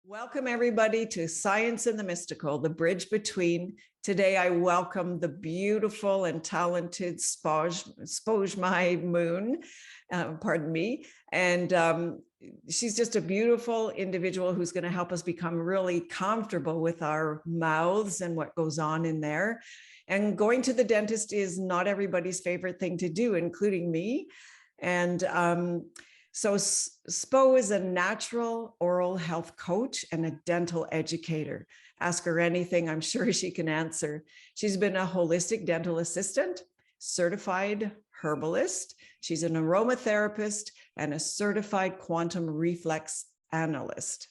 Welcome everybody to Science and the Mystical, the bridge between. Today I welcome the beautiful and talented Spo Moon, pardon me. And she's just a beautiful individual who's going to help us become really comfortable with our mouths and what goes on in there. And going to the dentist is not everybody's favorite thing to do, including me. And so Spo is a natural oral health coach and a dental educator. Ask her anything, I'm sure she can answer. She's been a holistic dental assistant, certified herbalist. She's an aromatherapist and a certified quantum reflex analyst.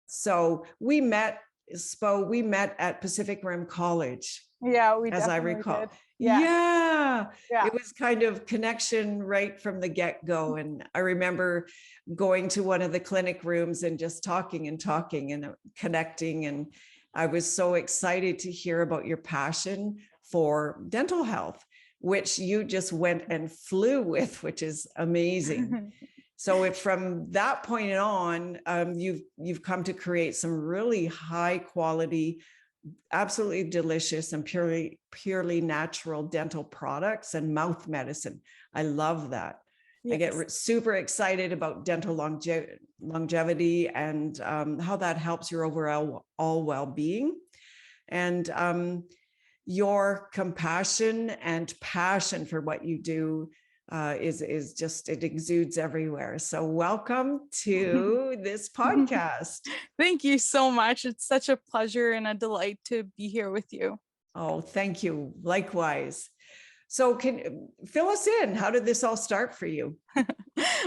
So we met, Spo, we met at Pacific Rim College. Yeah, we as I definitely recall. did. Yeah. Yeah. It was kind of connection right from the get-go. And I remember going to one of the clinic rooms and just talking and connecting. And I was so excited to hear about your passion for dental health, which you just went and flew with, which is amazing. So from that point on, you've come to create some really high quality, absolutely delicious and purely natural dental products and mouth medicine. I love that. Yes. I get super excited about dental longevity and how that helps your overall well-being. And your compassion and passion for what you do is just, it exudes everywhere. So welcome to this podcast. Thank you so much. It's such a pleasure and a delight to be here with you. Oh, thank you. Likewise. So can fill us in. How did this all start for you?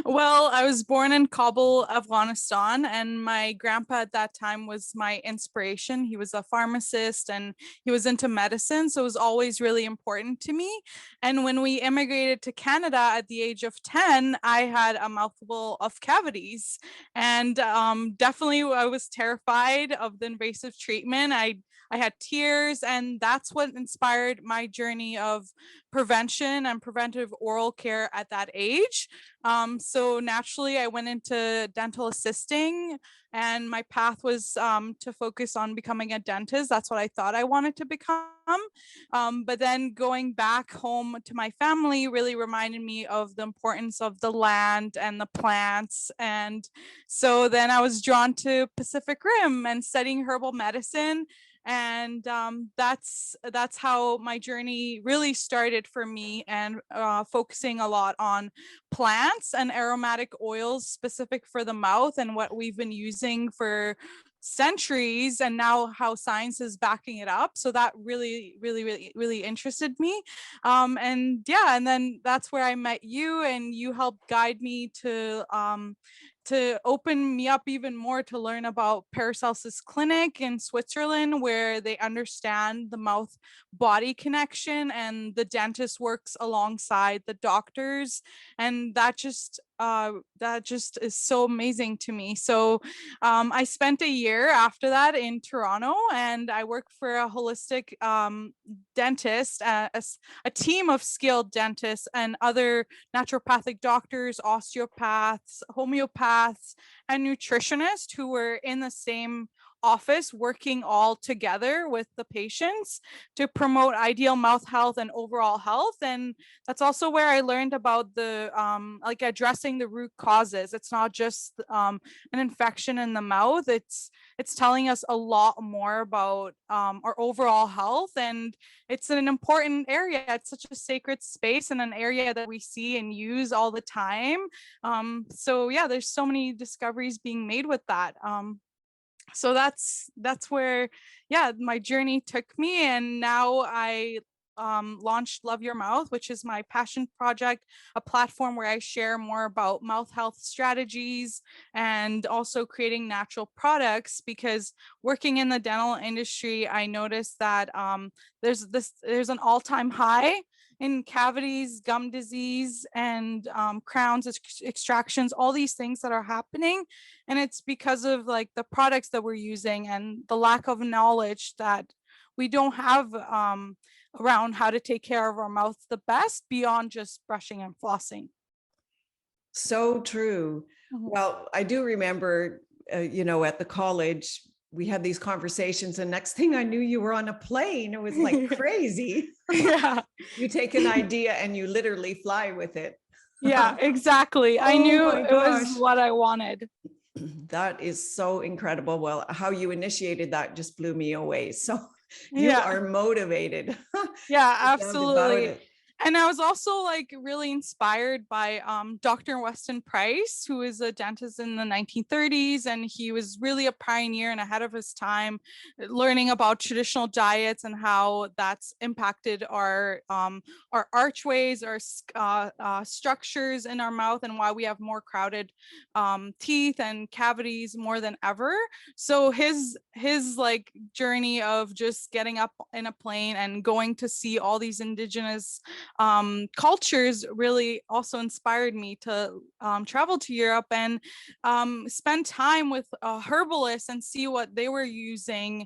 Well, I was born in Kabul, Afghanistan, and my grandpa at that time was my inspiration. He was a pharmacist and he was into medicine, so it was always really important to me. And when we immigrated to Canada at the age of 10, I had a mouthful of cavities, and definitely I was terrified of the invasive treatment. I had tears, and that's what inspired my journey of prevention and preventive oral care at that age. So naturally, I went into dental assisting, and my path was to focus on becoming a dentist. That's what I thought I wanted to become. But then going back home to my family really reminded me of the importance of the land and the plants. And so then I was drawn to Pacific Rim and studying herbal medicine. And that's how my journey really started for me, and focusing a lot on plants and aromatic oils specific for the mouth, and what we've been using for centuries, and now how science is backing it up. So that really interested me. And then that's where I met you, and you helped guide me to open me up even more to learn about Paracelsus Clinic in Switzerland, where they understand the mouth body connection, and the dentist works alongside the doctors. And that just is so amazing to me. So I spent a year after that in Toronto, and I worked for a holistic dentist, a team of skilled dentists and other naturopathic doctors, osteopaths, homeopaths, and nutritionists who were in the same office working all together with the patients to promote ideal mouth health and overall health. And that's also where I learned about the addressing the root causes. It's not just an infection in the mouth. It's telling us a lot more about our overall health, and it's an important area. It's such a sacred space and an area that we see and use all the time. So yeah, there's so many discoveries being made with that. So that's where, my journey took me. And now I launched LoveYourMouth, which is my passion project, a platform where I share more about mouth health strategies and also creating natural products. Because working in the dental industry, I noticed that there's an all-time high in cavities, gum disease, and crowns extractions, all these things that are happening. And it's because of like the products that we're using and the lack of knowledge that we don't have around how to take care of our mouth the best beyond just brushing and flossing. So true. Well, I do remember at the college, we had these conversations, and next thing I knew, you were on a plane. It was like crazy. Yeah. You take an idea and you literally fly with it. Yeah, exactly. I Oh knew my it was gosh. what I wanted. That is so incredible. Well, how you initiated that just blew me away. So you Yeah. are motivated. Yeah, No doubt about absolutely. it. And I was also like really inspired by Dr. Weston Price, who is a dentist in the 1930s, and he was really a pioneer and ahead of his time, learning about traditional diets and how that's impacted our archways, our structures in our mouth, and why we have more crowded teeth and cavities more than ever. So his like journey of just getting up in a plane and going to see all these indigenous cultures really also inspired me to travel to Europe and spend time with herbalists and see what they were using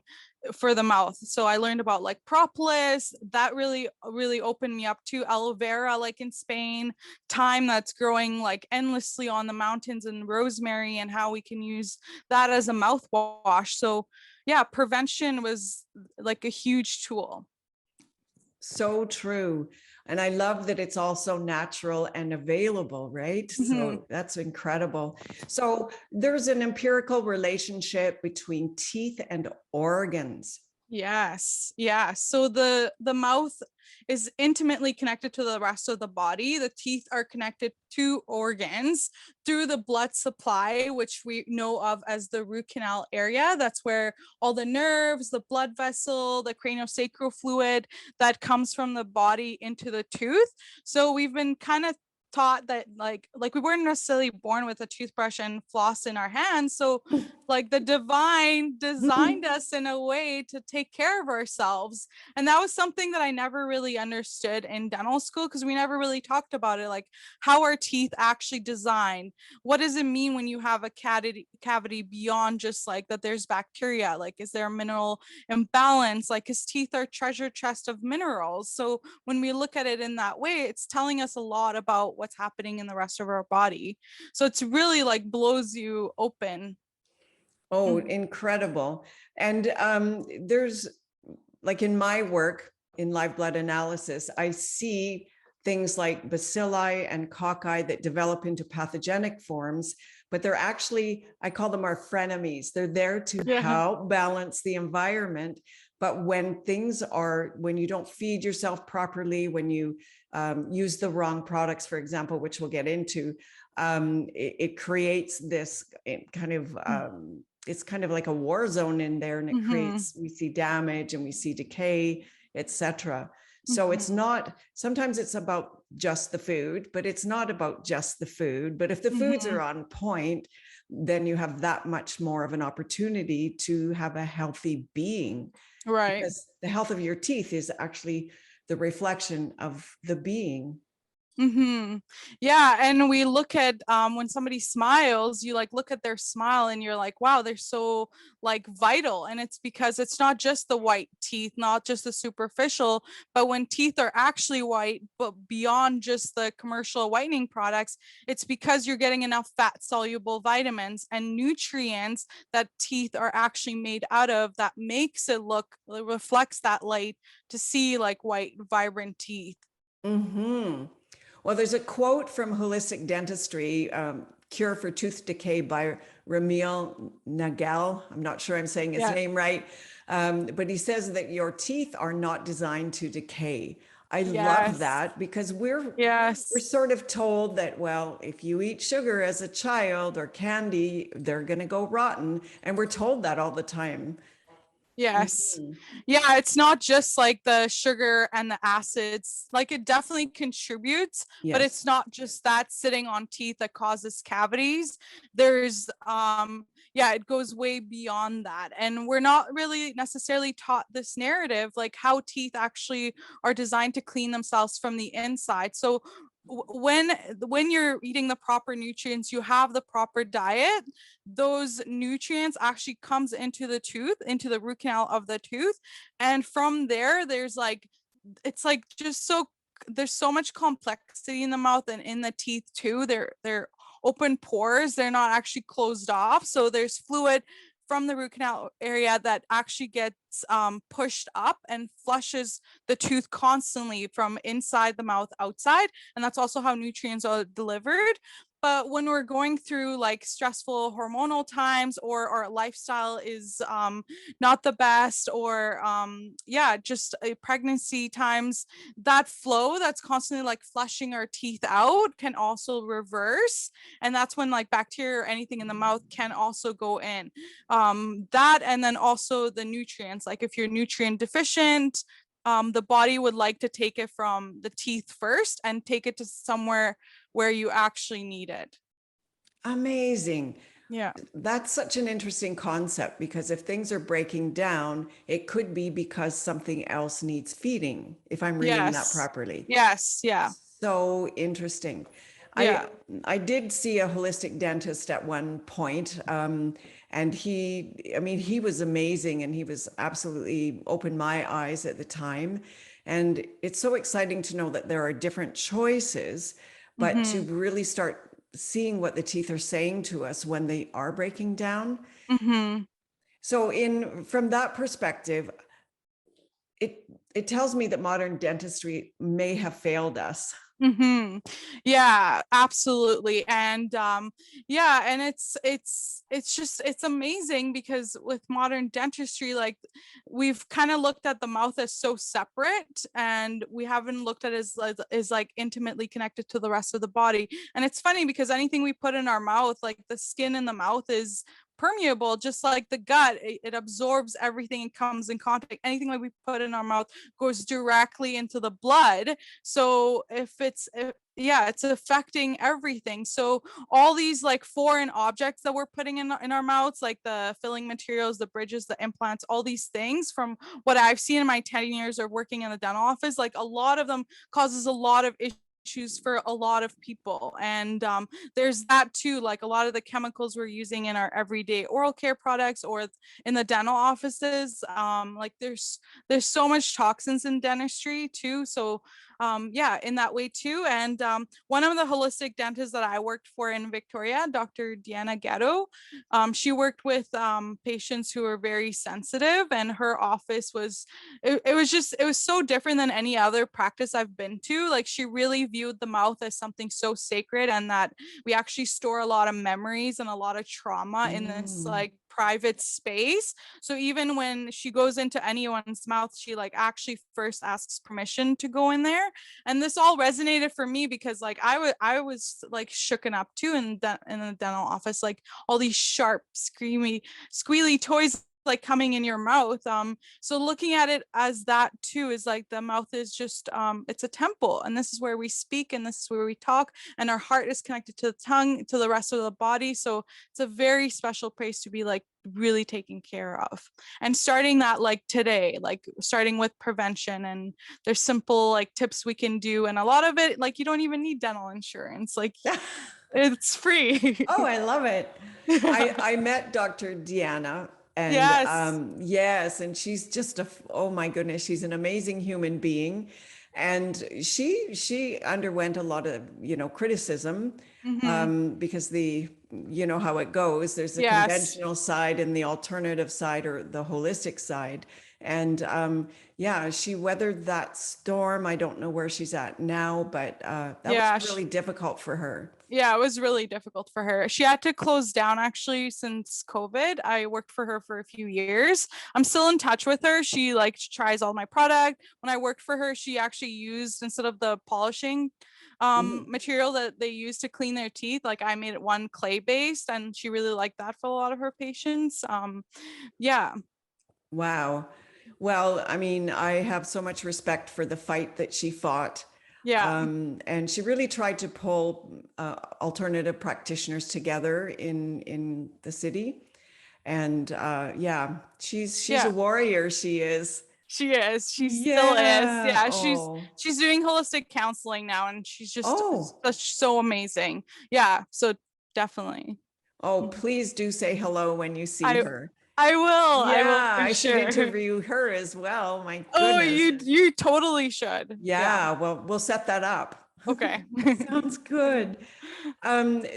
for the mouth. So I learned about like propolis. That really opened me up to aloe vera, like in Spain, thyme that's growing like endlessly on the mountains, and rosemary, and how we can use that as a mouthwash. So yeah, prevention was like a huge tool. So true. And I love that it's also natural and available, right? Mm-hmm. So that's incredible. So there's an empirical relationship between teeth and organs. Yes. Yeah. So the mouth is intimately connected to the rest of the body. The teeth are connected to organs through the blood supply, which we know of as the root canal area. That's where all the nerves, the blood vessel, the craniosacral fluid that comes from the body into the tooth. So we've been kind of taught that like we weren't necessarily born with a toothbrush and floss in our hands. So like the divine designed us in a way to take care of ourselves. And that was something that I never really understood in dental school, because we never really talked about it, like how are teeth actually designed? What does it mean when you have a cavity beyond just like that there's bacteria? Like, is there a mineral imbalance? Like, his teeth are treasure chest of minerals. So when we look at it in that way, it's telling us a lot about what's happening in the rest of our body. So it's really like blows you open. Oh, incredible. And there's like in my work in live blood analysis, I see things like bacilli and cocci that develop into pathogenic forms, but they're actually, I call them our frenemies. They're there to help balance the environment. But when when you don't feed yourself properly, when you use the wrong products, for example, which we'll get into, it creates this kind of it's kind of like a war zone in there, and it creates, we see damage and we see decay, etc. So it's not, sometimes it's about just the food, but it's not about just the food. But if the foods are on point, then you have that much more of an opportunity to have a healthy being. Right. Because the health of your teeth is actually the reflection of the being. Yeah, and we look at when somebody smiles, you like look at their smile and you're like, wow, they're so like vital. And it's because it's not just the white teeth, not just the superficial, but when teeth are actually white, but beyond just the commercial whitening products, it's because you're getting enough fat soluble vitamins and nutrients that teeth are actually made out of, that makes it look, it reflects that light to see like white, vibrant teeth. Well, there's a quote from Holistic Dentistry, Cure for Tooth Decay by Ramil Nagel. I'm not sure I'm saying his name right, but he says that your teeth are not designed to decay. I love that, because we're sort of told that, well, if you eat sugar as a child or candy, they're going to go rotten. And we're told that all the time. Yes. Yeah, it's not just like the sugar and the acids. Like it definitely contributes, but it's not just that sitting on teeth that causes cavities. There's yeah, it goes way beyond that. And we're not really necessarily taught this narrative, like how teeth actually are designed to clean themselves from the inside. So when you're eating the proper nutrients, you have the proper diet, those nutrients actually comes into the tooth, into the root canal of the tooth, and from there there's like, it's like just so, there's so much complexity in the mouth and in the teeth too. They're open pores. They're not actually closed off. So there's fluid from the root canal area that actually gets pushed up and flushes the tooth constantly from inside the mouth outside. And that's also how nutrients are delivered. But when we're going through like stressful hormonal times, or our lifestyle is not the best, or just a pregnancy times, that flow that's constantly like flushing our teeth out can also reverse. And that's when like bacteria or anything in the mouth can also go in. That, and then also the nutrients, like if you're nutrient deficient, the body would like to take it from the teeth first and take it to somewhere where you actually need it. Amazing. Yeah. That's such an interesting concept, because if things are breaking down, it could be because something else needs feeding, if I'm reading that Yes. properly. Yes. Yeah. So interesting. Yeah. I did see a holistic dentist at one point, and he was amazing, and he was absolutely opened my eyes at the time. And it's so exciting to know that there are different choices, but to Mm-hmm. really start seeing what the teeth are saying to us when they are breaking down. Mm-hmm. So from that perspective, it tells me that modern dentistry may have failed us. Mm-hmm. Yeah, absolutely. And and it's amazing, because with modern dentistry, like we've kind of looked at the mouth as so separate, and we haven't looked at it as like intimately connected to the rest of the body. And it's funny because anything we put in our mouth, like the skin in the mouth is permeable, just like the gut. It absorbs everything and comes in contact. Anything that we put in our mouth goes directly into the blood. So it's affecting everything. So all these like foreign objects that we're putting in our mouths, like the filling materials, the bridges, the implants, all these things, from what I've seen in my 10 years of working in the dental office, like a lot of them causes a lot of issues for a lot of people. And there's that too, like a lot of the chemicals we're using in our everyday oral care products or in the dental offices, like there's so much toxins in dentistry too. So in that way too. And one of the holistic dentists that I worked for in Victoria, Dr. Deanna Gatto, she worked with patients who were very sensitive, and her office was, it was so different than any other practice I've been to. Like she really viewed the mouth as something so sacred, and that we actually store a lot of memories and a lot of trauma in this like private space. So even when she goes into anyone's mouth, she like actually first asks permission to go in there. And this all resonated for me because like I was like shooken up too in the dental office, like all these sharp, screamy, squealy toys like coming in your mouth. So looking at it as that too is like the mouth is just it's a temple, and this is where we speak, and this is where we talk, and our heart is connected to the tongue, to the rest of the body. So it's a very special place to be like really taken care of, and starting that like today, like starting with prevention. And there's simple like tips we can do, and a lot of it like you don't even need dental insurance, like it's free. Oh, I love it. Yeah. I met Dr. Deanna, and Yes. yes, and she's just oh my goodness, she's an amazing human being. And she underwent a lot of, criticism, Mm-hmm. because how it goes. There's a Yes. conventional side and the alternative side, or the holistic side. And yeah, she weathered that storm. I don't know where she's at now, but that was Yeah. really difficult for her. Yeah, it was really difficult for her. She had to close down actually since COVID. I worked for her for a few years. I'm still in touch with her. She like tries all my product. When I worked for her, she actually used, instead of the polishing Mhm. material that they use to clean their teeth, like I made it one clay based, and she really liked that for a lot of her patients. Yeah. Wow. Well, I mean, I have so much respect for the fight that she fought. Yeah. And she really tried to pull alternative practitioners together in the city. And yeah, she's a Yeah. warrior. She is. She is. She still is. Yeah. Yeah, Oh. she's doing holistic counseling now, and she's just Oh. such so amazing. Yeah, so definitely. Oh, please do say hello when you see I her. I will. I will Yeah, for I should sure. interview her as well. My Oh, goodness. you totally should. Yeah. Yeah, well, we'll set that up. Okay. Sounds good.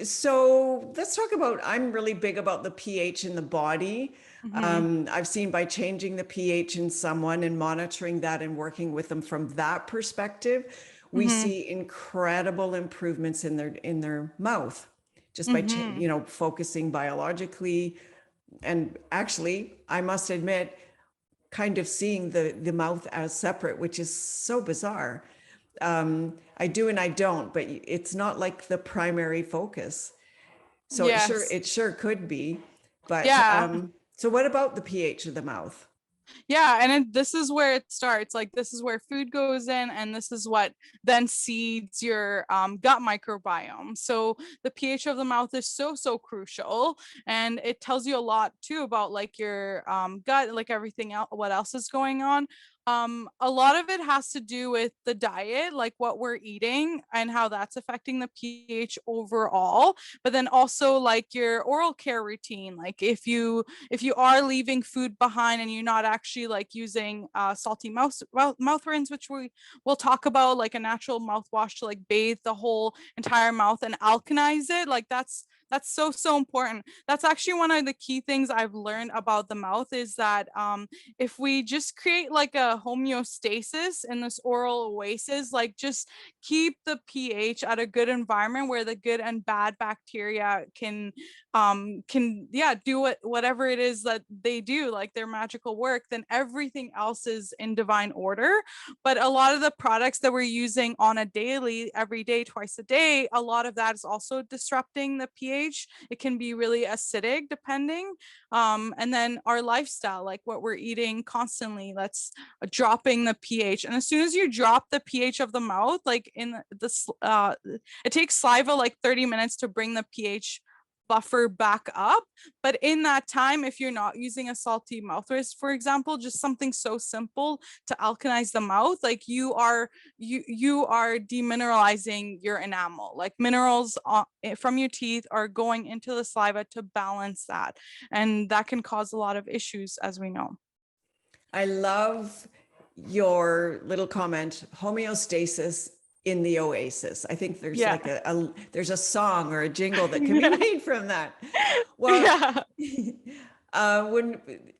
So let's talk about, I'm really big about the pH in the body. Hmm. I've seen by changing the pH in someone and monitoring that and working with them from that perspective, we Hmm. see incredible improvements in their mouth just by, Hmm. focusing biologically. And actually, I must admit, kind of seeing the mouth as separate, which is so bizarre. I do and I don't, but it's not like the primary focus. So Yes. it sure could be. But Yeah. so what about the pH of the mouth? Yeah, and this is where it starts. Like this is where food goes in, and this is what then seeds your gut microbiome. So the pH of the mouth is so crucial, and it tells you a lot too about like your gut, like everything else, what else is going on. A lot of it has to do with the diet, like what we're eating and how that's affecting the pH overall. But then also like your oral care routine, like if you are leaving food behind and you're not actually like using salty mouth rinse, which we will talk about, like a natural mouthwash to like bathe the whole entire mouth and alkalize it, like that's so important. That's actually one of the key things I've learned about the mouth is that if we just create like a homeostasis in this oral oasis, like just keep the pH at a good environment where the good and bad bacteria can yeah do whatever it is that they do, like their magical work, then everything else is in divine order. But a lot of the products that we're using on a daily, every day, twice a day, a lot of that is also disrupting the pH. It can be really acidic depending. And then our lifestyle, like what we're eating constantly, that's dropping the pH. And as soon as you drop the pH of the mouth, like in this it takes saliva like 30 minutes to bring the pH buffer back up. But in that time, if you're not using a salty mouthwash, for example, just something so simple to alkalize the mouth, like you are demineralizing your enamel. Like minerals from your teeth are going into the saliva to balance that, and that can cause a lot of issues, as we know. I love your little comment, homeostasis in the oasis. I think there's Yeah. like there's a song or a jingle that can be Yeah. made from that. Well, Yeah. uh, when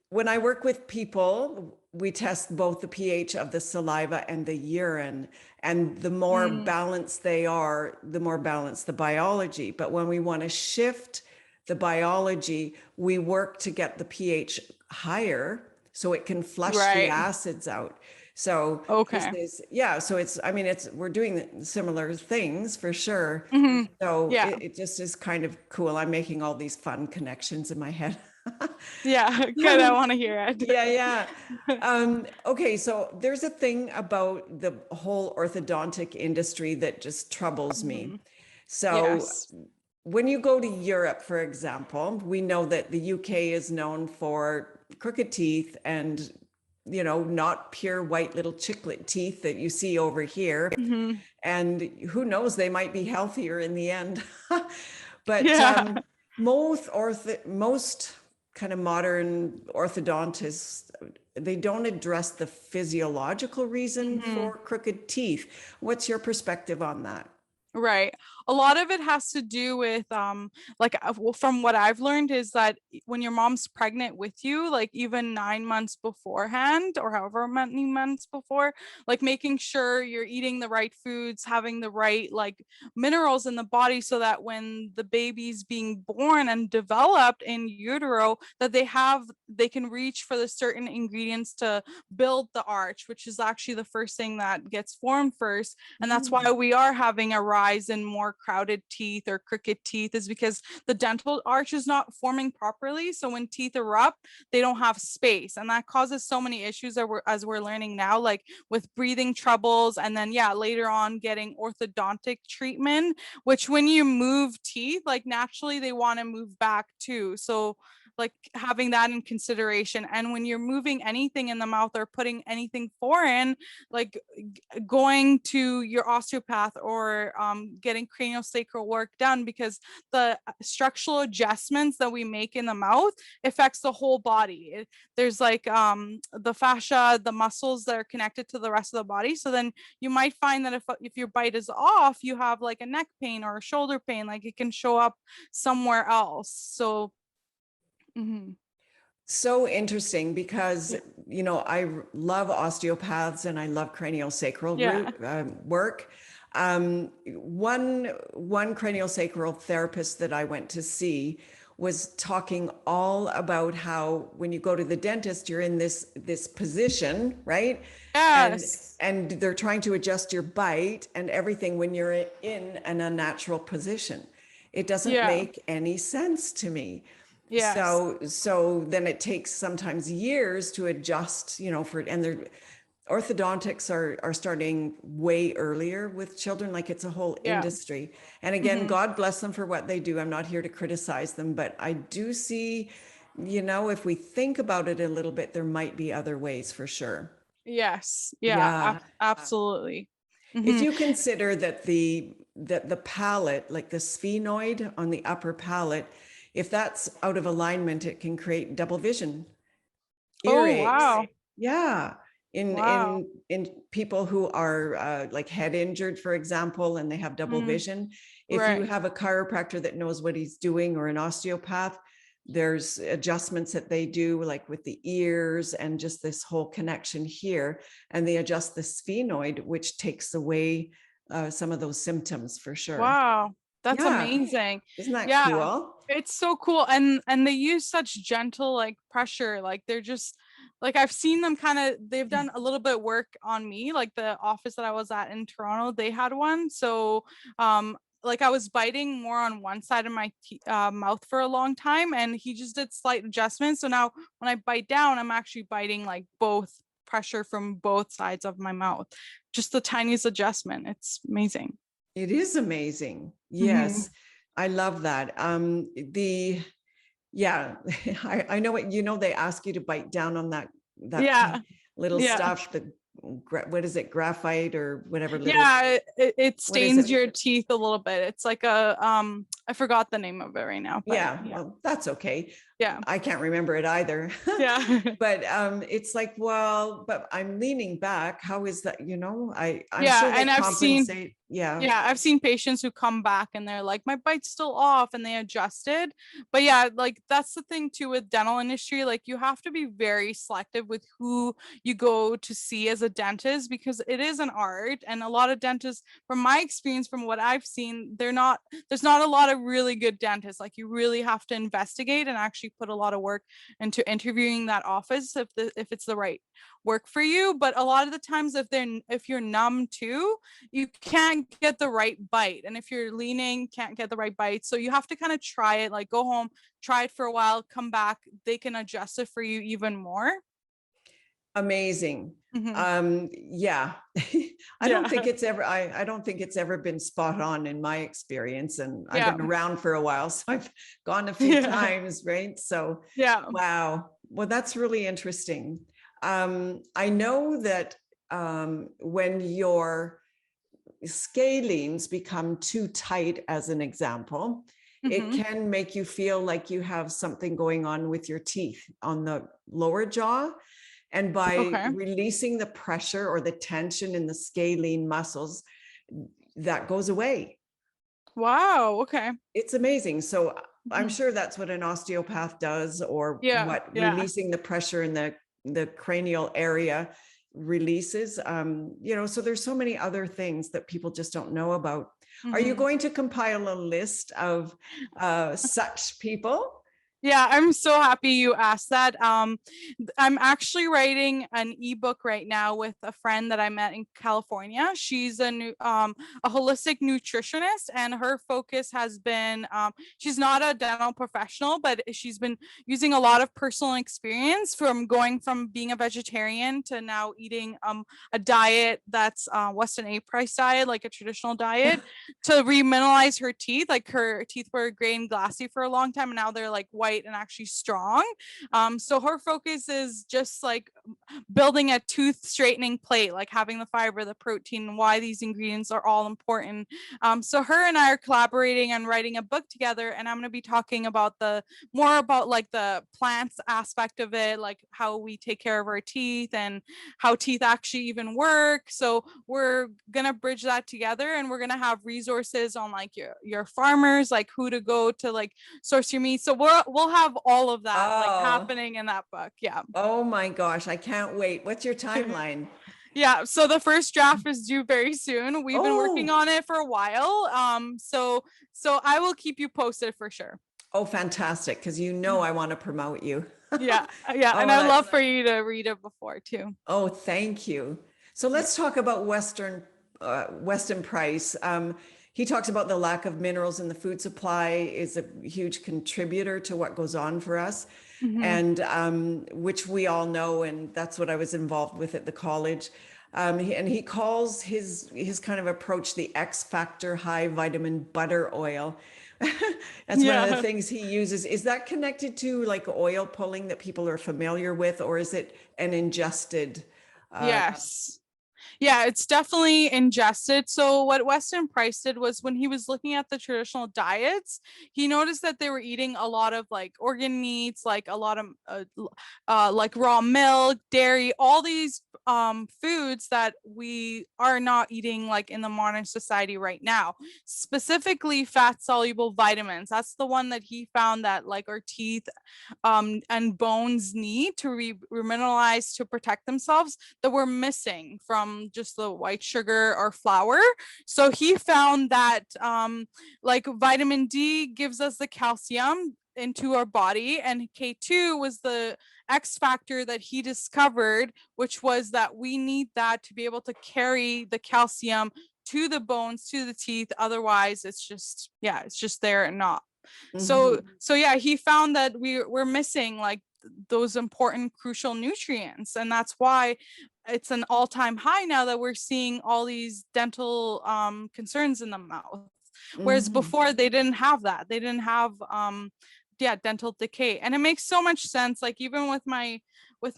when I work with people, we test both the pH of the saliva and the urine, and the more Mm, balanced they are, the more balanced the biology. But when we want to shift the biology, we work to get the pH higher so it can flush the right. acids out. So this Okay. is, yeah, so it's, I mean, we're doing similar things for sure. Hmm. So Yeah. it just is kind of cool. I'm making all these fun connections in my head. Yeah. Good. I want to hear it. Yeah, yeah. Okay, so there's a thing about the whole orthodontic industry that just troubles me. Mhm. So Yes. when you go to Europe, for example, we know that the UK is known for crooked teeth and, not pure white little chiclet teeth that you see over here. Hmm. And who knows, they might be healthier in the end. But Yeah. most kind of modern orthodontists, they don't address the physiological reason Hmm. for crooked teeth. What's your perspective on that? Right. A lot of it has to do with like well, from what I've learned is that when your mom's pregnant with you, like even 9 months beforehand or however many months before, like making sure you're eating the right foods, having the right like minerals in the body so that when the baby's being born and developed in utero, that they can reach for the certain ingredients to build the arch, which is actually the first thing that gets formed first. And that's why Mm. we are having a rise in more crowded teeth or crooked teeth, is because the dental arch is not forming properly. So when teeth erupt, they don't have space. And that causes so many issues that as we're learning now, like with breathing troubles. And then, yeah, later on getting orthodontic treatment, which when you move teeth, like naturally they want to move back too. So like having that in consideration. And when you're moving anything in the mouth or putting anything foreign, like going to your osteopath or getting craniosacral work done, because the structural adjustments that we make in the mouth affects the whole body. There's like the fascia, the muscles that are connected to the rest of the body. So then you might find that if your bite is off, you have like a neck pain or a shoulder pain, like it can show up somewhere else. So So interesting because, I love osteopaths and I love craniosacral yeah. work. One craniosacral therapist that I went to see was talking all about how when you go to the dentist, you're in this position, right? Yes. And they're trying to adjust your bite and everything when you're in an unnatural position. It doesn't Yeah. make any sense to me. Yes. So then it takes sometimes years to adjust, and their orthodontics are starting way earlier with children, like it's a whole Yeah. industry. And again, God bless them for what they do. I'm not here to criticize them, but I do see, if we think about it a little bit, there might be other ways for sure. Yes. Yeah. Yeah. Absolutely. If you consider that the palate, like the sphenoid on the upper palate, if that's out of alignment, it can create double vision, Oh, earaches. wow. Yeah. In Wow. people who are like head injured, for example, and they have double vision, if you Right. have a chiropractor that knows what he's doing or an osteopath, there's adjustments that they do like with the ears and just this whole connection here, and they adjust the sphenoid, which takes away some of those symptoms for sure. Wow. That's Yeah. amazing. Isn't that Yeah. cool? It's so cool. And they use such gentle like pressure. Like they're just like I've seen them kind of they've done a little bit of work on me. Like the office that I was at in Toronto, they had one. So like I was biting more on one side of my mouth for a long time, and he just did slight adjustments. So now when I bite down, I'm actually biting like both pressure from both sides of my mouth. Just the tiniest adjustment. It's amazing. It is amazing. Mm-hmm. Yes. I love that. Yeah, I know what, they ask you to bite down on that Yeah. little Yeah. stuff, what is it, graphite or whatever little, Yeah, it what is stains it? your teeth a little bit. It's like a I forgot the name of it right now, but Yeah, well, that's okay. yeah. I can't remember it either. Yeah. But it's like, well, but I'm leaning back. How is that? I'm Yeah, sure they and compensate. Yeah. I've seen patients who come back and they're like, my bite's still off, and they adjusted. But yeah, like that's the thing too with dental industry. Like you have to be very selective with who you go to see as a dentist, because it is an art. And a lot of dentists, from my experience, from what I've seen, there's not a lot of really good dentists. Like you really have to investigate and actually put a lot of work into interviewing that office if it's the right work for you. But a lot of the times if you're numb too, you can't get the right bite, and if you're leaning, can't get the right bite. So you have to kind of try it, like go home, try it for a while, come back, they can adjust it for you even more. Amazing. Mm-hmm. Yeah. I don't Yeah. think it's ever, I don't think it's ever been spot on in my experience. And I've Yeah. been around for a while, so I've gone a few Yeah. times, right? So, Yeah. wow. Well, that's really interesting. I know that when your scalenes become too tight, as an example, it Mm-hmm. can make you feel like you have something going on with your teeth on the lower jaw. And by Okay. releasing the pressure or the tension in the scalene muscles, that goes away. Wow. Okay. It's amazing. So I'm Mm-hmm. sure that's what an osteopath does, or Yeah. what Yeah. releasing the pressure in the cranial area releases. So there's so many other things that people just don't know about. Are you Mm-hmm. going to compile a list of such people? Yeah, I'm so happy you asked that. I'm actually writing an ebook right now with a friend that I met in California. She's a holistic nutritionist, and her focus has been she's not a dental professional, but she's been using a lot of personal experience from going from being a vegetarian to now eating a diet that's Weston A. Price diet, like a traditional diet, to remineralize her teeth. Like her teeth were gray and glassy for a long time, and now they're like white white and actually strong. So her focus is just like building a tooth straightening plate, like having the fiber, the protein, why these ingredients are all important. So her and I are collaborating and writing a book together, and I'm going to be talking about more about like the plants aspect of it, like how we take care of our teeth and how teeth actually even work. So we're going to bridge that together, and we're going to have resources on like your farmers, like who to go to like source your meat. So we'll have all of that like Oh, happening in that book. Yeah. oh my gosh, I can't wait. What's your timeline? Yeah, so the first draft is due very soon. We've been working Oh, on it for a while. So I will keep you posted for sure. oh, fantastic. Because you know I want to promote you. Yeah, yeah, and Oh, I'd love that's, for you to read it before too. oh, thank you. So Yeah. let's talk about Weston Price. He talks about the lack of minerals in the food supply is a huge contributor to what goes on for us, Mm-hmm. and which we all know, and that's what I was involved with at the college. And he calls his kind of approach the X Factor high vitamin butter oil. That's one of the Yeah. things he uses. Is that connected to like oil pulling that people are familiar with, or is it an ingested? Yes. Yeah, it's definitely ingested. So what Weston Price did was when he was looking at the traditional diets, he noticed that they were eating a lot of like organ meats, like a lot of like raw milk, dairy, all these foods that we are not eating like in the modern society right now. Specifically fat soluble vitamins. That's the one that he found that like our teeth and bones need to remineralize to protect themselves, that we're missing from just the white sugar or flour. So he found that like vitamin D gives us the calcium into our body, and K2 was the X factor that he discovered, which was that we need that to be able to carry the calcium to the bones, to the teeth. Otherwise it's just, yeah, it's just there and not. Mhm. So yeah, he found that we're missing like those important crucial nutrients, and that's why it's an all-time high now that we're seeing all these dental concerns in the mouth, whereas Mhm. before they didn't have that. They didn't have yeah, dental decay. And it makes so much sense, like even with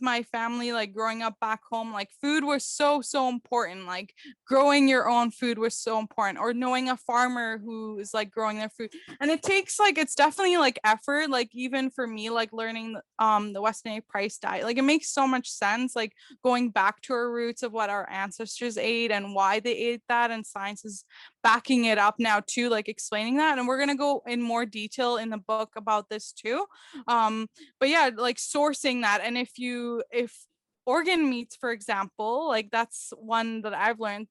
my family, like growing up back home, like food was so important. Like growing your own food was so important, or knowing a farmer who is like growing their food. And it takes like, it's definitely like effort, like even for me, like learning the Weston A. Price diet, like it makes so much sense, like going back to our roots of what our ancestors ate and why they ate that, and science is backing it up now too, like explaining that. And we're going to go in more detail in the book about this too. But yeah, like sourcing that. And if organ meats, for example, like that's one that I've learned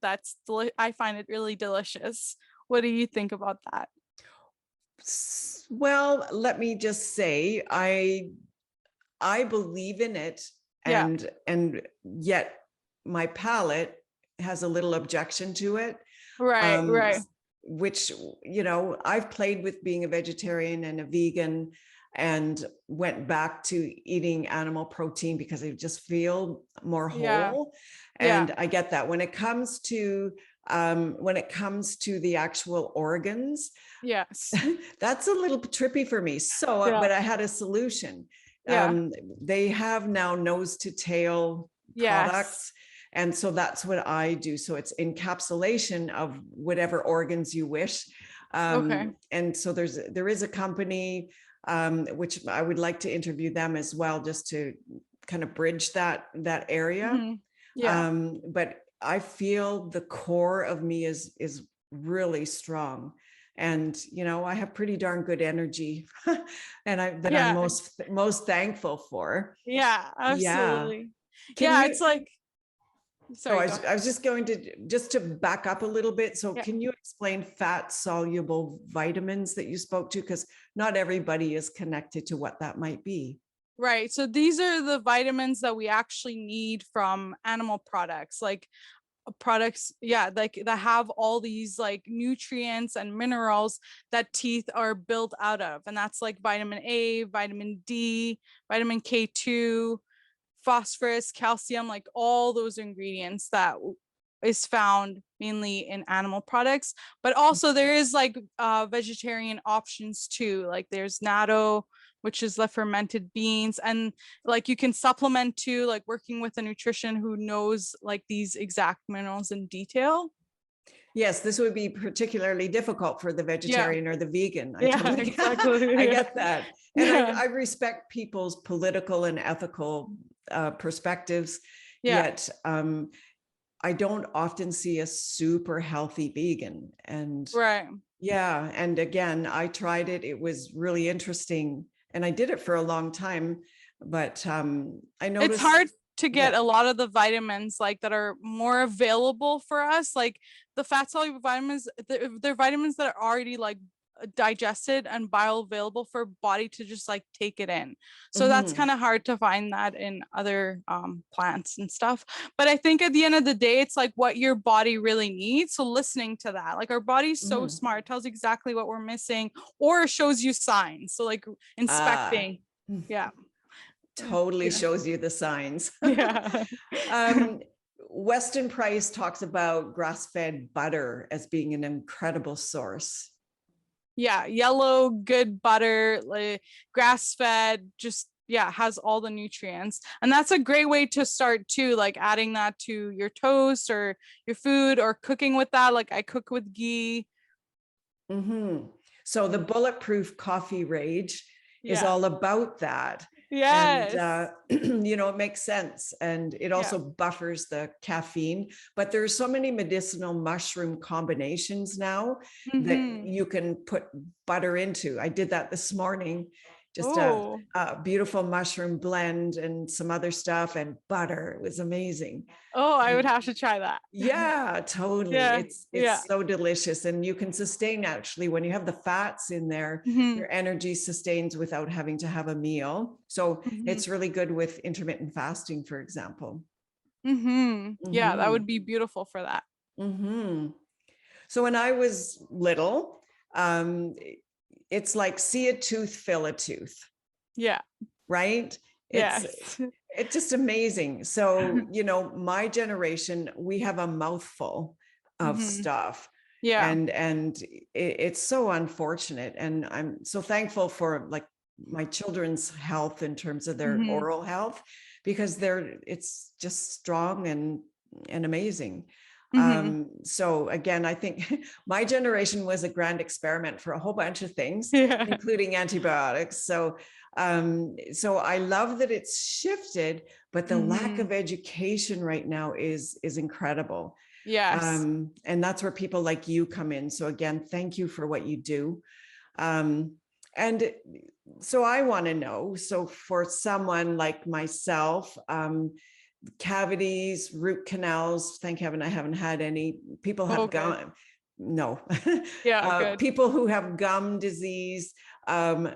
I find it really delicious. What do you think about that? Well, let me just say, I believe in it, Yeah. and yet my palate has a little objection to it. Right, Um, right. which, I've played with being a vegetarian and a vegan, and went back to eating animal protein because I just feel more Yeah, whole. yeah, And I get that when it comes to the actual organs, yes. that's a little trippy for me. So, Yeah, but I had a solution. yeah, They have now nose to tail yes. products. And so that's what I do. So it's encapsulation of whatever organs you wish. Okay. And so there is a company, which I would like to interview them as well, just to kind of bridge that area. Hmm. Yeah, But I feel the core of me is really strong, and I have pretty darn good energy, and I'm yeah, most thankful for. yeah, Yeah. absolutely. Can Yeah, you? it's like, Oh, sorry, go I ahead. was just going to back up a little bit. So, Yeah. can you explain fat soluble vitamins that you spoke to? Because not everybody is connected to what that might be. Right. So these are the vitamins that we actually need from animal products, like products, yeah, like that have all these like nutrients and minerals that teeth are built out of. And that's like vitamin A, vitamin D, vitamin K2, phosphorus, calcium, like all those ingredients that is found mainly in animal products, but also there is like vegetarian options too. Like there's natto, which is the fermented beans, and like you can supplement too, like working with a nutrition who knows like these exact minerals in detail. Yes, this would be particularly difficult for the Yeah. vegetarian or the vegan. I Yeah, totally exactly. I Yeah. get that. And Yeah. I respect people's political and ethical perspectives, Yeah. yet I don't often see a super healthy vegan. And Right. yeah, and again, I tried it. It was really interesting. And I did it for a long time, but I It's noticed, hard to get yeah. a lot of the vitamins like that are more available for us, like the fat soluble vitamins. They're vitamins that are already like digested and bioavailable for body to just like take it in. So that's Mhm, kind of hard to find that in other plants and stuff. But I think at the end of the day, it's like what your body really needs. So listening to that, like our body's so mhm. smart, tells exactly what we're missing or shows you signs. So like Ah, inspecting. Yeah. totally Yeah. shows you the signs. Yeah. um, Weston Price talks about grass-fed butter as being an incredible source. Yeah, yellow, good butter, like grass fed, just yeah, has all the nutrients. And that's a great way to start too, like adding that to your toast or your food or cooking with that. Like I cook with ghee. Mhm. So the Bulletproof Coffee Rage is Yeah. all about that. And, Yes. it makes sense. And it Yeah. also buffers the caffeine. But there's so many medicinal mushroom combinations now that Mm-hmm. you can put butter into. I did that this morning, just Oh. a beautiful mushroom blend and some other stuff and butter. It was amazing. Oh, I would have to try that. Yeah, totally. Yeah. It's Yeah. so delicious, and you can sustain actually when you have the fats in there, Mm-hmm. your energy sustains without having to have a meal. So Mm-hmm. it's really good with intermittent fasting, for example. Mm-hmm. Yeah, that Hmm. would be beautiful for that. Hmm. So when I was little, um, it's like see a tooth, fill a tooth, Yeah. right? It's Yes. it's just amazing. So, my generation, we have a mouthful of Mm-hmm. stuff. Yeah. And it's so unfortunate. And I'm so thankful for like my children's health in terms of their Mm-hmm. oral health, because it's just strong and amazing. Mm-hmm. So again, I think my generation was a grand experiment for a whole bunch of things, Yeah. including antibiotics. So I love that it's shifted, but the lack Mm-hmm. of education right now is incredible. Yes. And that's where people like you come in. So again, thank you for what you do. And so I want to know, so for someone like myself, cavities, root canals, thank heaven I haven't had any. People Oh, have good. gum, no. Yeah, good. People who have gum disease, um,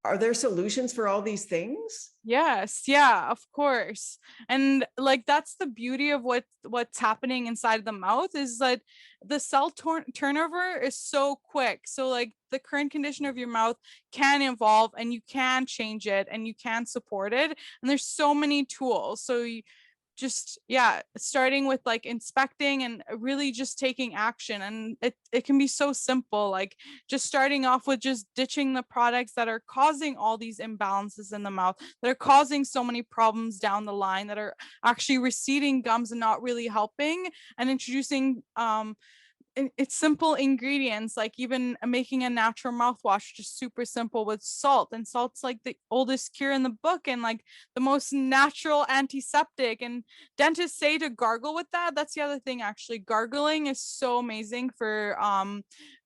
are there solutions for all these things? Yes, yeah, of course. And like that's the beauty of what's happening inside the mouth is that the cell turnover is so quick. So like the current condition of your mouth can evolve and you can change it and you can support it. And there's so many tools. So you, just yeah, starting with like inspecting and really just taking action, and it can be so simple, like just starting off with just ditching the products that are causing all these imbalances in the mouth, that are causing so many problems down the line, that are actually receding gums and not really helping, and introducing it's simple ingredients, like even making a natural mouthwash, just super simple with salt. And salt's like the oldest cure in the book and like the most natural antiseptic. And dentists say to gargle with that. That's the other thing, actually. Gargling is so amazing for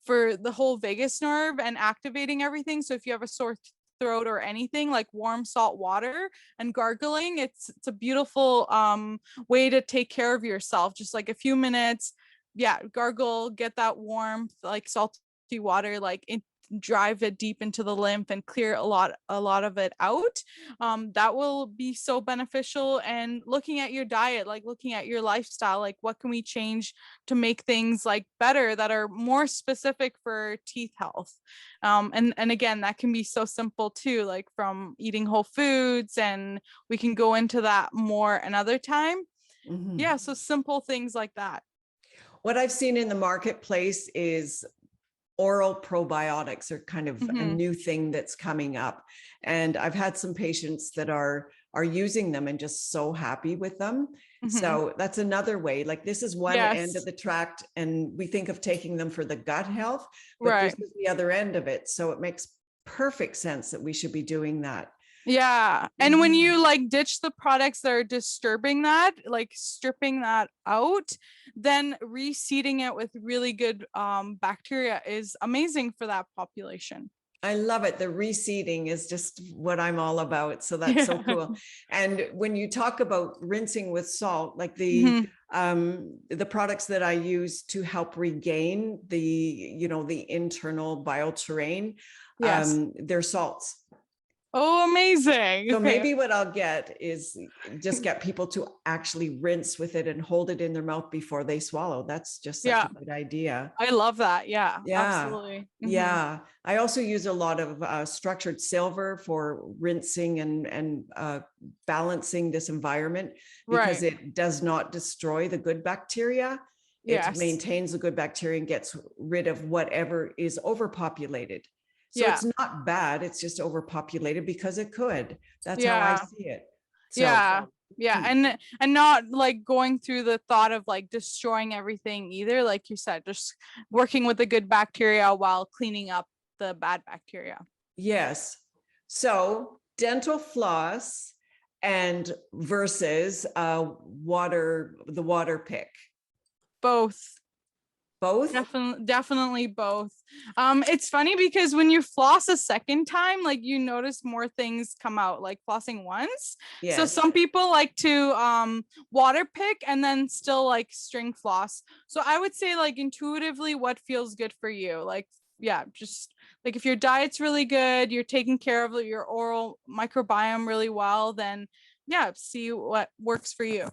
the whole vagus nerve and activating everything. So if you have a sore throat or anything, like warm salt water and gargling, it's a beautiful way to take care of yourself. Just like a few minutes, yeah, gargle, get that warmth, like salty water, like drive it deep into the lymph and clear a lot of it out. That will be so beneficial. And looking at your diet, like looking at your lifestyle, like what can we change to make things like better, that are more specific for teeth health. And again, that can be so simple too, like from eating whole foods, and we can go into that more another time. Mhm. Yeah, so simple things like that. What I've seen in the marketplace is oral probiotics are kind of a new thing that's coming up. And I've had some patients that are using them and just so happy with them. So that's another way. Like this is one end of the tract, and we think of taking them for the gut health, but this is the other end of it. So it makes perfect sense that we should be doing that. Yeah. And when you like ditch the products that are disturbing that, like stripping that out, then reseeding it with really good bacteria is amazing for that population. I love it. The reseeding is just what I'm all about. So that's so cool. And when you talk about rinsing with salt, like the products that I use to help regain the, you know, the internal bioterrain, they're salts. Oh, amazing. So maybe what I'll get is just get people to actually rinse with it and hold it in their mouth before they swallow. That's just such a good idea. I love that. Yeah, absolutely. Yeah. I also use a lot of structured silver for rinsing and balancing this environment, because it does not destroy the good bacteria. It maintains the good bacteria and gets rid of whatever is overpopulated. So it's not bad. It's just overpopulated because it could. That's how I see it. So, and not like going through the thought of like destroying everything either. Like you said, just working with the good bacteria while cleaning up the bad bacteria. Yes. So dental floss and versus the water pick. Both. Definitely both. It's funny because when you floss a second time, like you notice more things come out, like flossing once. So some people like to water pick and then still like string floss. So I would say like intuitively what feels good for you. Like just like if your diet's really good, you're taking care of your oral microbiome really well, then see what works for you.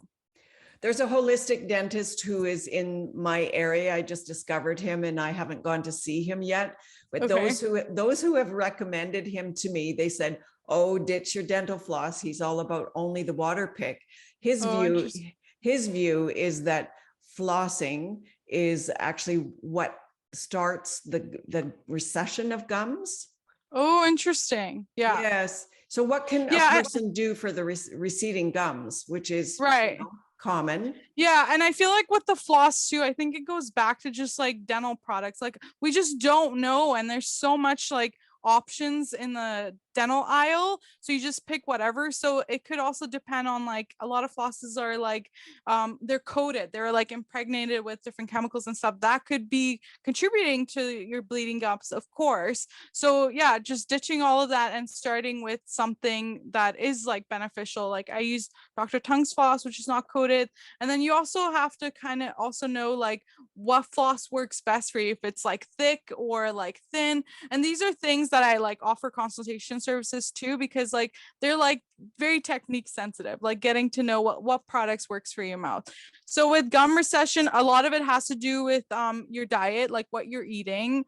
There's a holistic dentist who is in my area. I just discovered him and I haven't gone to see him yet. But those who have recommended him to me, they said, oh, ditch your dental floss. He's all about only the water pick. His view is that flossing is actually what starts the recession of gums. Oh, interesting. Yeah. Yes. So what can a person do for the receding gums, which is common? Yeah. And I feel like with the floss too, I think it goes back to just like dental products. Like we just don't know. And there's so much like options in the dental aisle, so you just pick whatever. So it could also depend on like a lot of flosses are like they're coated, they're like impregnated with different chemicals and stuff that could be contributing to your bleeding gums, of course. So just ditching all of that and starting with something that is like beneficial. Like I use Dr. Tung's floss, which is not coated. And then you also have to kind of also know like what floss works best for you, if it's like thick or like thin. And these are things that I like offer consultation services too, because like they're like very technique sensitive, like getting to know what products works for your mouth. So with gum recession, a lot of it has to do with your diet, like what you're eating,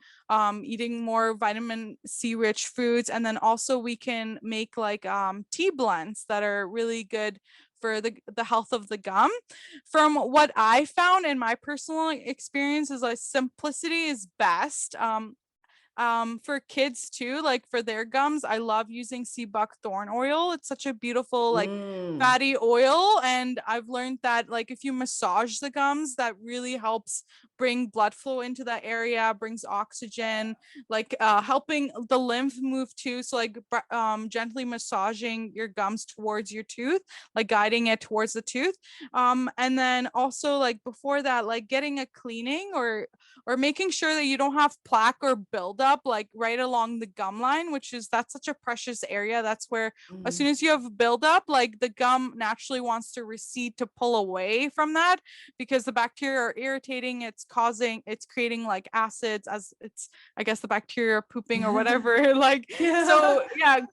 eating more vitamin C rich foods. And then also we can make like tea blends that are really good for the health of the gum. From what I found in my personal experience is like simplicity is best. For kids too, like for their gums, I love using sea buckthorn oil. It's such a beautiful like fatty oil, and I've learned that like if you massage the gums, that really helps bring blood flow into that area, brings oxygen, like helping the lymph move too. So like gently massaging your gums towards your tooth, like guiding it towards the tooth. And then also like before that, like getting a cleaning or making sure that you don't have plaque or buildup like right along the gum line, that's such a precious area. That's where as soon as you have buildup, like the gum naturally wants to recede to pull away from that, because the bacteria are irritating. It's creating like acids, as it's, I guess, the bacteria pooping or whatever. Like,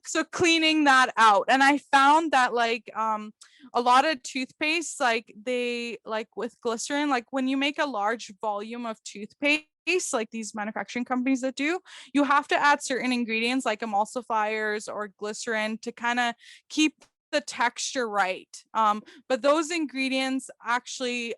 so cleaning that out. And I found that like a lot of toothpaste, like they like with glycerin, like when you make a large volume of toothpaste, like these manufacturing companies that do, you have to add certain ingredients like emulsifiers or glycerin to kind of keep the texture right. But those ingredients actually,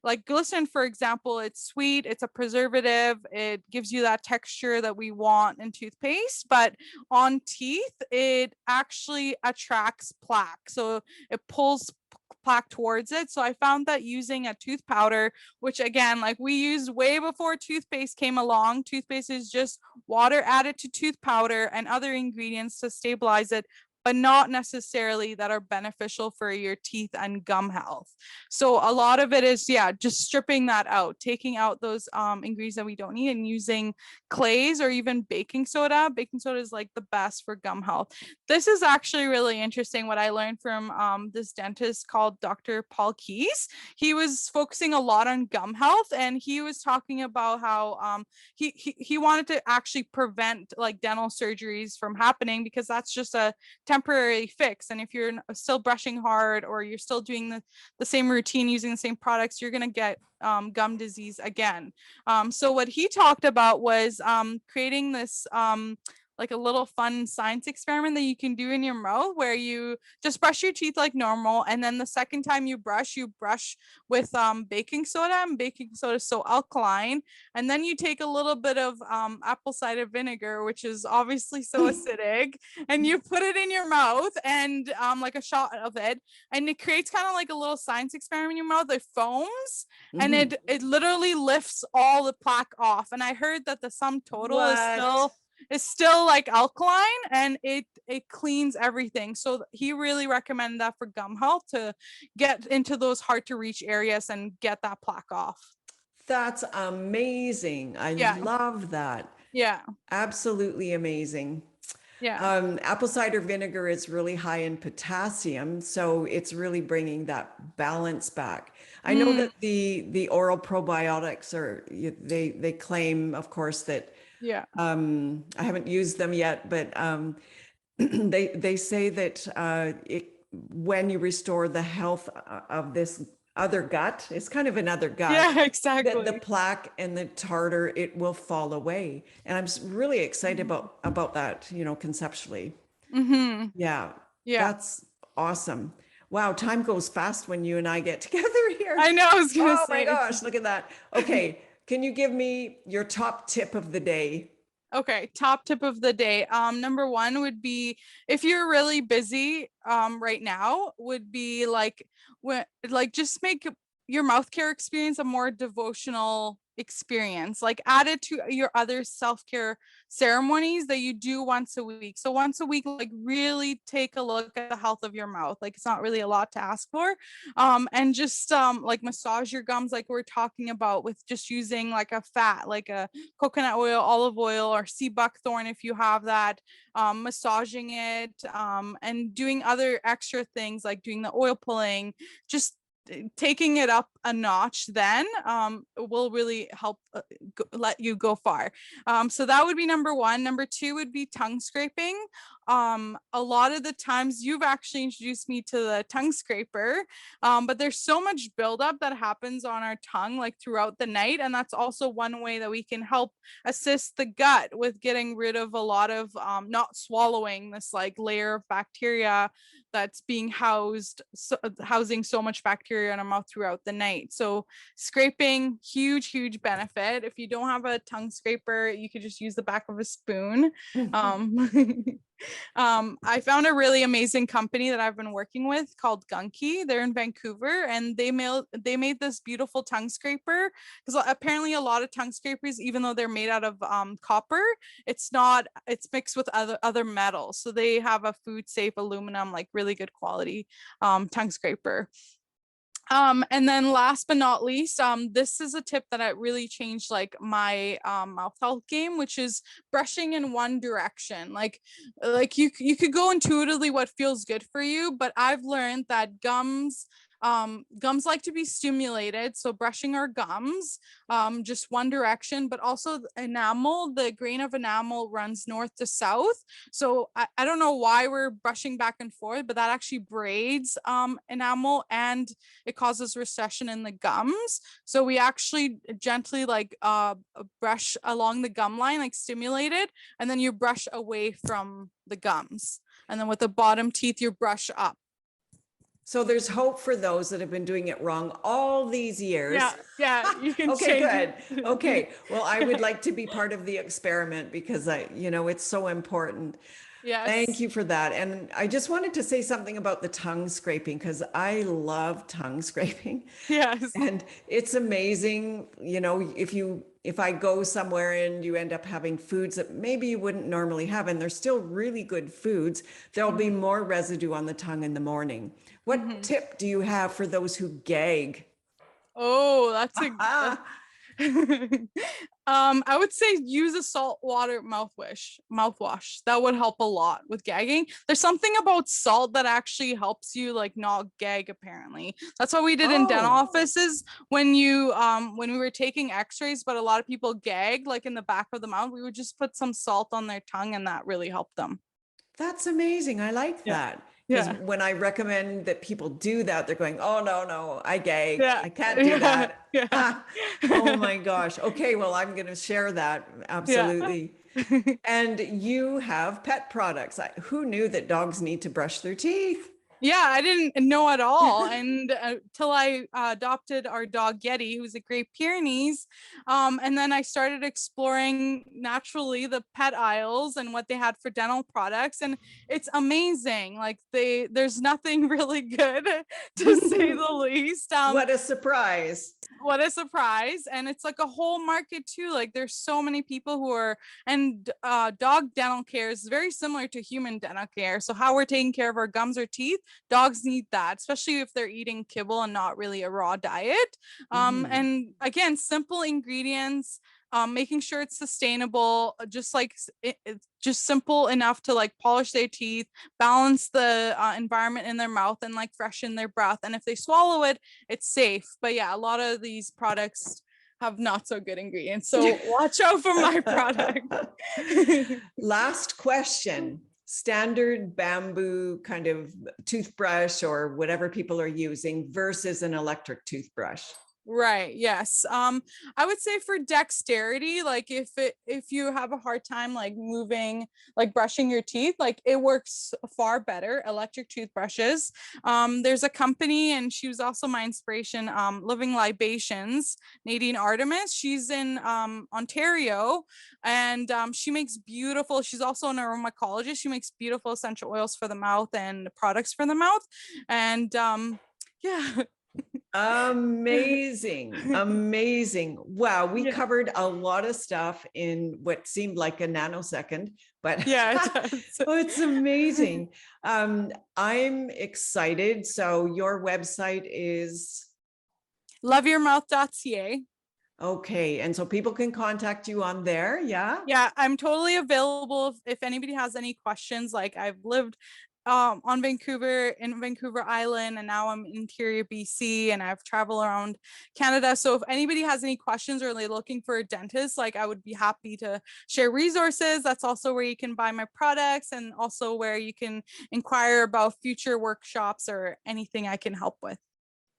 like glycerin, for example, it's sweet, it's a preservative, it gives you that texture that we want in toothpaste, but on teeth, it actually attracts plaque. So it pulls plaque towards it. So I found that using a tooth powder, which again, like we used way before toothpaste came along, toothpaste is just water added to tooth powder and other ingredients to stabilize it, but not necessarily that are beneficial for your teeth and gum health. So a lot of it is, yeah, just stripping that out, taking out those ingredients that we don't need and using clays or even baking soda. Baking soda is like the best for gum health. This is actually really interesting what I learned from this dentist called Dr. Paul Keys. He was focusing a lot on gum health, and he was talking about how he wanted to actually prevent like dental surgeries from happening, because that's just a temporary fix. And if you're still brushing hard or you're still doing the same routine using the same products, you're going to get gum disease again. So what he talked about was creating this like a little fun science experiment that you can do in your mouth, where you just brush your teeth like normal, and then the second time you brush with baking soda, and baking soda is so alkaline, and then you take a little bit of apple cider vinegar, which is obviously so acidic, and you put it in your mouth, and like a shot of it, and it creates kind of like a little science experiment in your mouth. It foams, and it literally lifts all the plaque off. And I heard that the sum total is still like alkaline, and it cleans everything. So he really recommended that for gum health, to get into those hard to reach areas and get that plaque off. That's amazing. I love that. Yeah. Absolutely amazing. Yeah. Apple cider vinegar is really high in potassium, so it's really bringing that balance back. I know that the oral probiotics are, they claim, of course, that Yeah. I haven't used them yet, but they say that when you restore the health of this other gut, it's kind of another gut. Yeah, exactly. The plaque and the tartar, it will fall away. And I'm really excited about that, conceptually. Yeah, Yeah. that's awesome. Wow, time goes fast when you and I get together here. I know, I was gonna Oh my say. gosh, look at that. Okay, can you give me your top tip of the day? Okay, top tip of the day. Number one would be, if you're really busy right now, would be like just make your mouth care experience a more devotional experience. Like add it to your other self-care ceremonies that you do once a week. So once a week, like really take a look at the health of your mouth. Like it's not really a lot to ask for. And just like massage your gums, like we're talking about, with just using like a fat, like a coconut oil, olive oil, or sea buckthorn if you have that, massaging it, and doing other extra things like doing the oil pulling, just taking it up a notch, then will really help let you go far. So that would be number one. Number two would be tongue scraping. A lot of the times you've actually introduced me to the tongue scraper, but there's so much buildup that happens on our tongue like throughout the night, and that's also one way that we can help assist the gut with getting rid of a lot of not swallowing this like layer of bacteria that's being housing so much bacteria in our mouth throughout the night. So scraping, huge benefit. If you don't have a tongue scraper, you could just use the back of a spoon. I found a really amazing company that I've been working with called Gunky. They're in Vancouver, and they made this beautiful tongue scraper, because apparently a lot of tongue scrapers, even though they're made out of copper, it's mixed with other metals. So they have a food safe aluminum, like really good quality tongue scraper. And then last but not least, this is a tip that I really changed like my mouth health game, which is brushing in one direction. Like you could go intuitively what feels good for you, but I've learned that gums like to be stimulated. So brushing our gums, just one direction, but also the enamel, the grain of enamel runs north to south. So I don't know why we're brushing back and forth, but that actually braids enamel, and it causes recession in the gums. So we actually gently like brush along the gum line, like stimulate it, and then you brush away from the gums. And then with the bottom teeth, you brush up. So there's hope for those that have been doing it wrong all these years. Yeah, you can Okay, change good. Okay. Well, I would like to be part of the experiment because it's so important. Yes. Thank you for that. And I just wanted to say something about the tongue scraping because I love tongue scraping. Yes. And it's amazing, if I go somewhere and you end up having foods that maybe you wouldn't normally have, and they're still really good foods, there'll be more residue on the tongue in the morning. What tip do you have for those who gag? Oh, I would say use a saltwater mouthwash. That would help a lot with gagging. There's something about salt that actually helps you like not gag, apparently. That's what we did in dental offices when we were taking x-rays, but a lot of people gag like in the back of the mouth. We would just put some salt on their tongue and that really helped them. That's amazing. I like that. Because when I recommend that people do that, they're going, oh, no, I gag. I can't do that. Oh my gosh. Okay, well, I'm going to share that. Absolutely. And you have pet products. Who knew that dogs need to brush their teeth? Yeah, I didn't know at all. And till I adopted our dog Yeti, who's a Great Pyrenees. And then I started exploring naturally the pet aisles and what they had for dental products. And it's amazing. Like there's nothing really good to say the least. What a surprise. What a surprise. And it's like a whole market too. Like there's so many people who are, and dog dental care is very similar to human dental care. So how we're taking care of our gums or teeth, dogs need that, especially if they're eating kibble and not really a raw diet. And again, simple ingredients, making sure it's sustainable, just like it's just simple enough to like polish their teeth, balance the environment in their mouth, and like freshen their breath. And if they swallow it, it's safe. But yeah, a lot of these products have not so good ingredients. So watch out for my product. Last question. Standard bamboo kind of toothbrush or whatever people are using versus an electric toothbrush. Right. Yes. I would say for dexterity, like if you have a hard time like moving, like brushing your teeth, like it works far better. Electric toothbrushes. There's a company, and she was also my inspiration. Living Libations, Nadine Artemis. She's in Ontario, and she makes beautiful. She's also an aromacologist. She makes beautiful essential oils for the mouth and products for the mouth, and yeah. Amazing. Wow, we covered a lot of stuff in what seemed like a nanosecond, but it's amazing. I'm excited. So your website is LoveYourMouth.ca. Okay, and so people can contact you on there. Yeah, I'm totally available if anybody has any questions. Like I've lived in Vancouver Island, and now I'm in interior BC, and I've traveled around Canada. So if anybody has any questions or they're looking for a dentist, like I would be happy to share resources. That's also where you can buy my products, and also where you can inquire about future workshops or anything I can help with.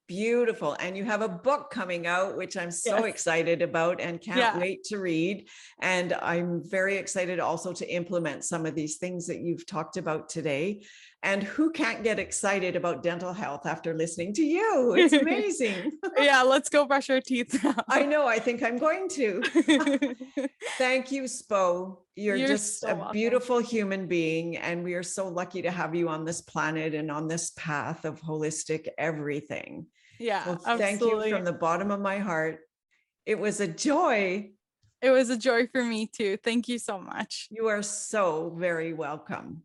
Beautiful. And you have a book coming out, which I'm so excited about and can't wait to read. And I'm very excited also to implement some of these things that you've talked about today. And who can't get excited about dental health after listening to you? It's amazing. Yeah, let's go brush our teeth now. I know. I think I'm going to. Thank you, Spo. You're just so a beautiful human being. And we are so lucky to have you on this planet and on this path of holistic everything. Yeah, so thank you from the bottom of my heart. It was a joy. It was a joy for me too. Thank you so much. You are so very welcome.